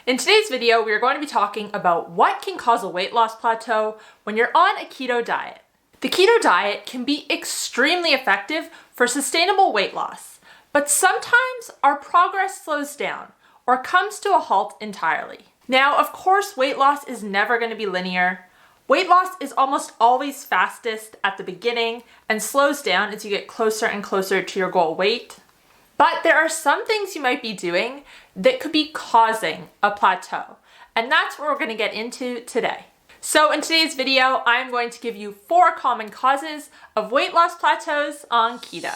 In today's video, we are going to be talking about what can cause a weight loss plateau when you're on a keto diet. The keto diet can be extremely effective for sustainable weight loss, but sometimes our progress slows down or comes to a halt entirely. Now, of course, weight loss is never going to be linear. Weight loss is almost always fastest at the beginning and slows down as you get closer and closer to your goal weight. But there are some things you might be doing that could be causing a plateau, and that's what we're going to get into today. So in today's video, I'm going to give you 4 common causes of weight loss plateaus on keto.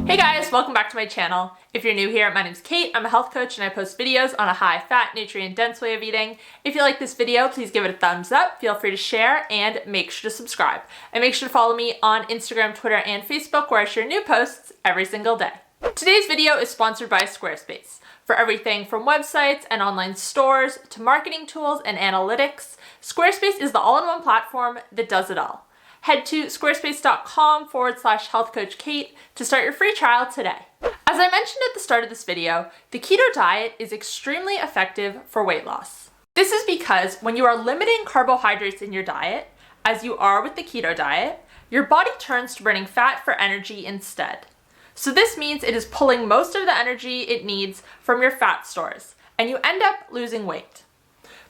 Hey guys, welcome back to my channel. If you're new here, my name's Kate. I'm a health coach and I post videos on a high-fat, nutrient-dense way of eating. If you like this video, please give it a thumbs up, feel free to share, and make sure to subscribe. And make sure to follow me on Instagram, Twitter, and Facebook where I share new posts every single day. Today's video is sponsored by Squarespace. For everything from websites and online stores to marketing tools and analytics, Squarespace is the all-in-one platform that does it all. Head to squarespace.com/healthcoachkate to start your free trial today. As I mentioned at the start of this video, the keto diet is extremely effective for weight loss. This is because when you are limiting carbohydrates in your diet, as you are with the keto diet, your body turns to burning fat for energy instead. So this means it is pulling most of the energy it needs from your fat stores, and you end up losing weight.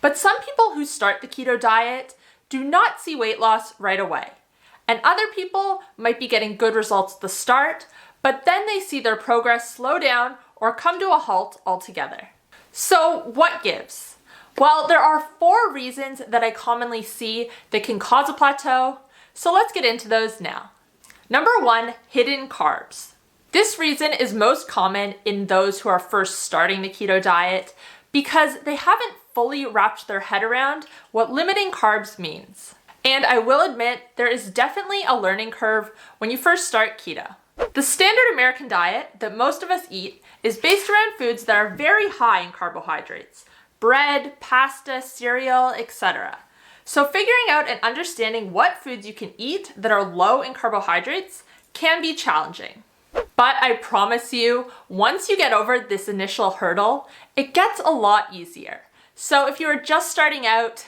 But some people who start the keto diet do not see weight loss right away. And other people might be getting good results at the start, but then they see their progress slow down or come to a halt altogether. So what gives? Well, there are 4 reasons that I commonly see that can cause a plateau, so let's get into those now. Number 1, hidden carbs. This reason is most common in those who are first starting the keto diet because they haven't fully wrapped their head around what limiting carbs means. And I will admit, there is definitely a learning curve when you first start keto. The standard American diet that most of us eat is based around foods that are very high in carbohydrates: bread, pasta, cereal, etc. So figuring out and understanding what foods you can eat that are low in carbohydrates can be challenging. But I promise you, once you get over this initial hurdle, it gets a lot easier. So if you are just starting out,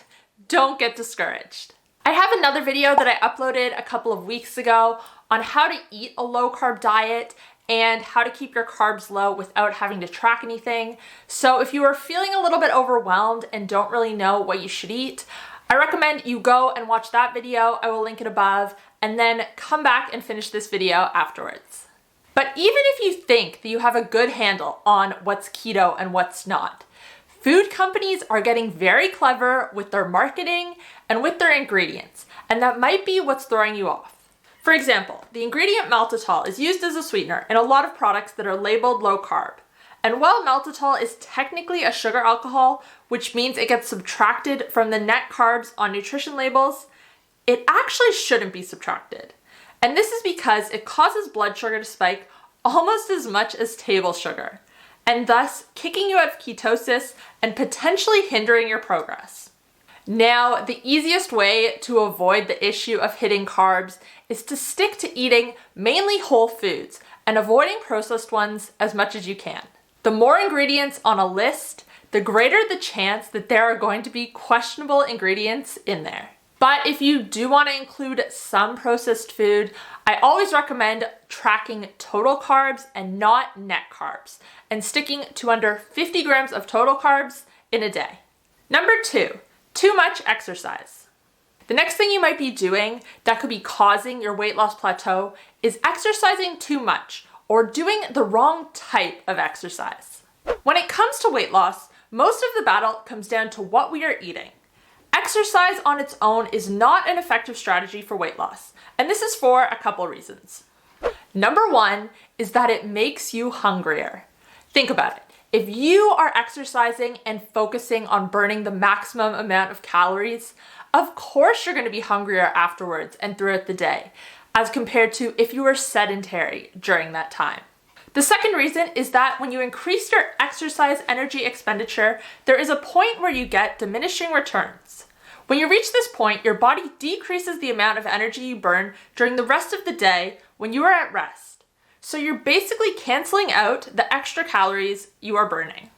don't get discouraged. I have another video that I uploaded a couple of weeks ago on how to eat a low-carb diet and how to keep your carbs low without having to track anything. So if you are feeling a little bit overwhelmed and don't really know what you should eat, I recommend you go and watch that video. I will link it above, and then come back and finish this video afterwards. But even if you think that you have a good handle on what's keto and what's not, food companies are getting very clever with their marketing and with their ingredients, and that might be what's throwing you off. For example, the ingredient maltitol is used as a sweetener in a lot of products that are labeled low carb. And while maltitol is technically a sugar alcohol, which means it gets subtracted from the net carbs on nutrition labels, it actually shouldn't be subtracted. And this is because it causes blood sugar to spike almost as much as table sugar, and thus kicking you out of ketosis and potentially hindering your progress. Now, the easiest way to avoid the issue of hidden carbs is to stick to eating mainly whole foods and avoiding processed ones as much as you can. The more ingredients on a list, the greater the chance that there are going to be questionable ingredients in there. But if you do want to include some processed food, I always recommend tracking total carbs and not net carbs, and sticking to under 50 grams of total carbs in a day. Number 2, too much exercise. The next thing you might be doing that could be causing your weight loss plateau is exercising too much or doing the wrong type of exercise. When it comes to weight loss, most of the battle comes down to what we are eating. Exercise on its own is not an effective strategy for weight loss, and this is for a couple reasons. Number 1 is that it makes you hungrier. Think about it. If you are exercising and focusing on burning the maximum amount of calories, of course you're going to be hungrier afterwards and throughout the day, as compared to if you were sedentary during that time. The second reason is that when you increase your exercise energy expenditure, there is a point where you get diminishing returns. When you reach this point, your body decreases the amount of energy you burn during the rest of the day when you are at rest. So you're basically canceling out the extra calories you are burning.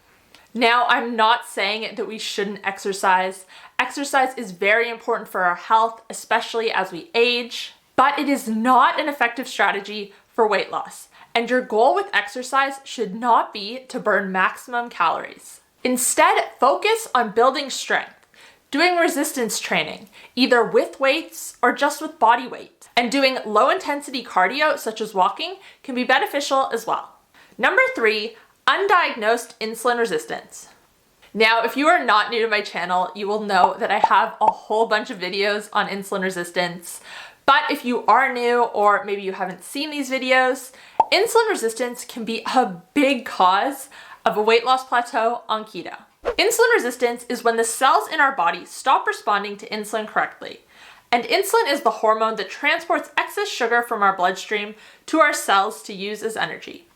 Now, I'm not saying that we shouldn't exercise. Exercise is very important for our health, especially as we age, but it is not an effective strategy for weight loss. And your goal with exercise should not be to burn maximum calories. Instead, focus on building strength, doing resistance training, either with weights or just with body weight. And doing low intensity cardio, such as walking, can be beneficial as well. Number 3, undiagnosed insulin resistance. Now, if you are not new to my channel, you will know that I have a whole bunch of videos on insulin resistance. But if you are new, or maybe you haven't seen these videos, insulin resistance can be a big cause of a weight loss plateau on keto. Insulin resistance is when the cells in our body stop responding to insulin correctly. And insulin is the hormone that transports excess sugar from our bloodstream to our cells to use as energy.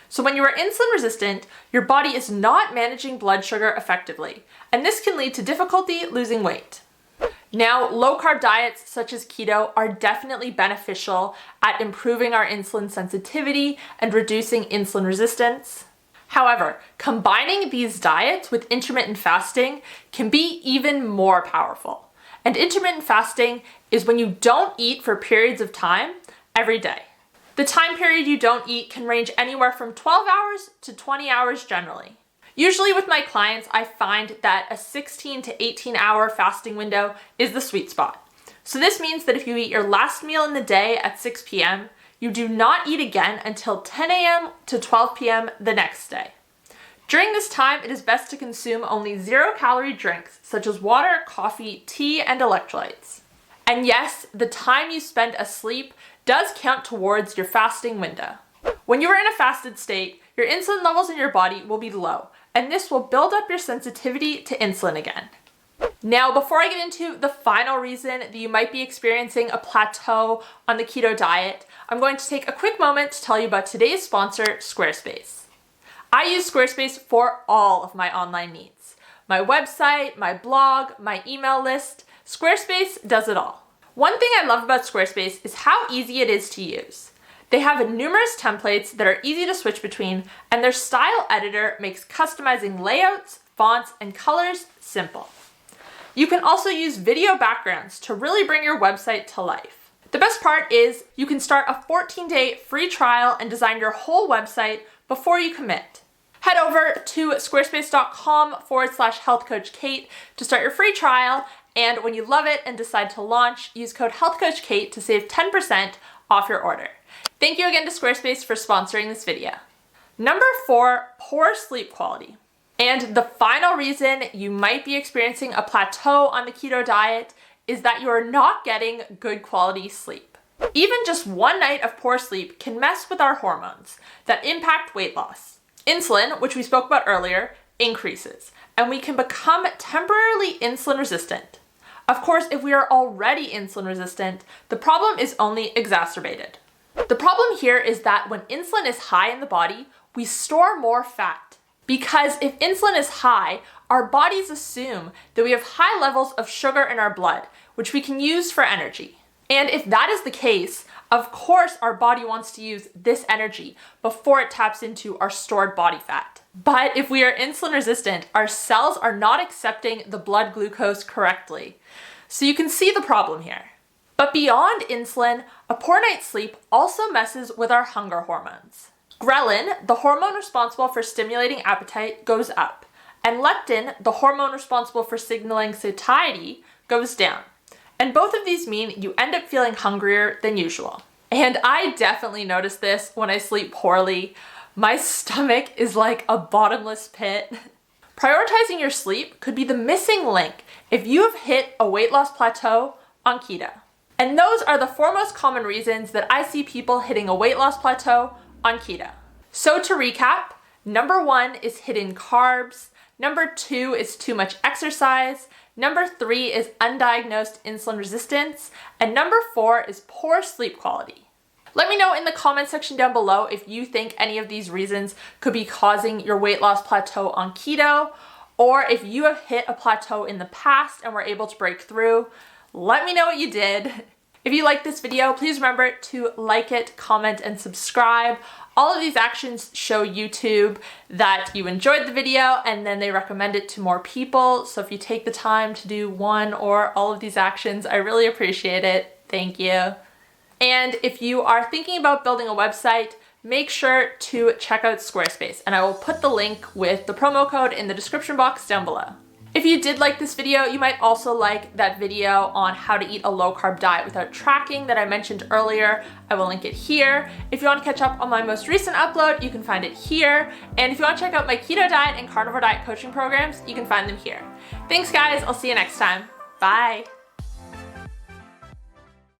So when you are insulin resistant, your body is not managing blood sugar effectively, and this can lead to difficulty losing weight. Now, low-carb diets such as keto are definitely beneficial at improving our insulin sensitivity and reducing insulin resistance. However, combining these diets with intermittent fasting can be even more powerful. And intermittent fasting is when you don't eat for periods of time every day. The time period you don't eat can range anywhere from 12 hours to 20 hours generally. Usually with my clients, I find that a 16 to 18 hour fasting window is the sweet spot. So this means that if you eat your last meal in the day at 6 p.m., you do not eat again until 10 a.m. to 12 p.m. the next day. During this time, it is best to consume only 0-calorie drinks such as water, coffee, tea, and electrolytes. And yes, the time you spend asleep does count towards your fasting window. When you are in a fasted state, your insulin levels in your body will be low, and this will build up your sensitivity to insulin again. Now, before I get into the final reason that you might be experiencing a plateau on the keto diet, I'm going to take a quick moment to tell you about today's sponsor, Squarespace. I use Squarespace for all of my online needs. My website, my blog, my email list, Squarespace does it all. One thing I love about Squarespace is how easy it is to use. They have numerous templates that are easy to switch between, and their style editor makes customizing layouts, fonts, and colors simple. You can also use video backgrounds to really bring your website to life. The best part is you can start a 14-day free trial and design your whole website before you commit. Head over to squarespace.com/healthcoachkate to start your free trial, and when you love it and decide to launch, use code healthcoachkate to save 10% off your order. Thank you again to Squarespace for sponsoring this video. Number 4, poor sleep quality. And the final reason you might be experiencing a plateau on the keto diet is that you are not getting good quality sleep. Even just one night of poor sleep can mess with our hormones that impact weight loss. Insulin, which we spoke about earlier, increases, and we can become temporarily insulin resistant. Of course, if we are already insulin resistant, the problem is only exacerbated. The problem here is that when insulin is high in the body, we store more fat. Because if insulin is high, our bodies assume that we have high levels of sugar in our blood, which we can use for energy. And if that is the case, of course our body wants to use this energy before it taps into our stored body fat. But if we are insulin resistant, our cells are not accepting the blood glucose correctly. So you can see the problem here. But beyond insulin, a poor night's sleep also messes with our hunger hormones. Ghrelin, the hormone responsible for stimulating appetite, goes up, and leptin, the hormone responsible for signaling satiety, goes down. And both of these mean you end up feeling hungrier than usual. And I definitely notice this when I sleep poorly. My stomach is like a bottomless pit. Prioritizing your sleep could be the missing link if you have hit a weight loss plateau on keto. And those are the 4 most common reasons that I see people hitting a weight loss plateau on keto. So to recap, number 1 is hidden carbs, number 2 is too much exercise, number 3 is undiagnosed insulin resistance, and number 4 is poor sleep quality. Let me know in the comment section down below if you think any of these reasons could be causing your weight loss plateau on keto, or if you have hit a plateau in the past and were able to break through, let me know what you did. If you like this video, please remember to like it, comment, and subscribe. All of these actions show YouTube that you enjoyed the video and then they recommend it to more people. So if you take the time to do one or all of these actions, I really appreciate it. Thank you. And if you are thinking about building a website, make sure to check out Squarespace, and I will put the link with the promo code in the description box down below. If you did like this video, you might also like that video on how to eat a low-carb diet without tracking that I mentioned earlier. I will link it here. If you want to catch up on my most recent upload, you can find it here. And if you want to check out my keto diet and carnivore diet coaching programs, you can find them here. Thanks guys, I'll see you next time. Bye.